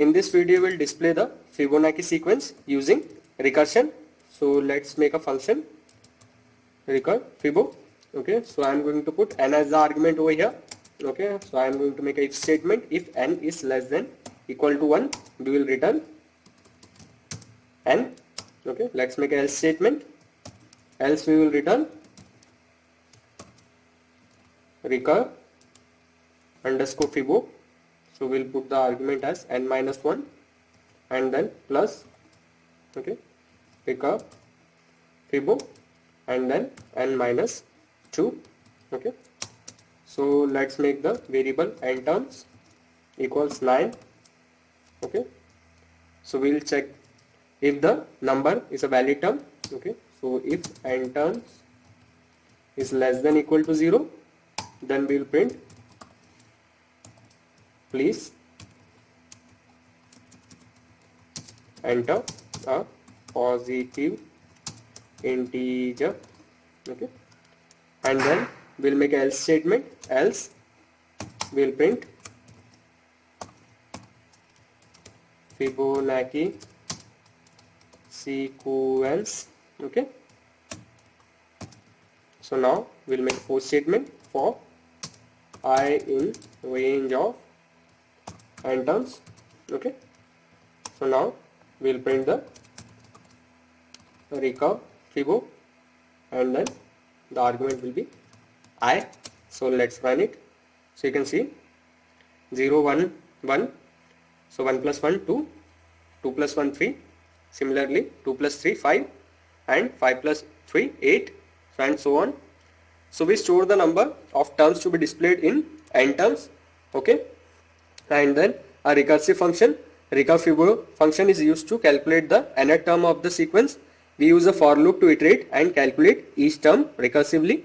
In this video we'll display the Fibonacci sequence using recursion. So let's make a function recur Fibo. Okay, so I'm going to put n as the argument over here. Okay, so I'm going to make a if statement. If n is less than equal to 1, we will return n. Okay, let's make a else statement. Else we will return recur underscore Fibo. So we'll put the argument as n minus 1 and then plus, okay, recur Fibo and then n minus 2. Okay, so let's make the variable nterms equals 9. Okay, so we'll check if the number is a valid term. Okay, so if nterms is less than equal to 0, then we'll print please enter a positive integer. Okay, and then we'll make an else statement. Else we'll print Fibonacci sequence. Okay, so now we'll make a for statement for I in range of nterms. Okay, so now we'll print the recur Fibo and then the argument will be I. So let's run it. So you can see 0 1 1, so 1 plus 1 2, 2 plus 1 3, similarly 2 plus 3 5, and 5 plus 3 8, and so on. So we store the number of terms to be displayed in nterms. Okay, and then a recursive function recur Fibo function is used to calculate the nth term of the sequence. We use a for loop to iterate and calculate each term recursively.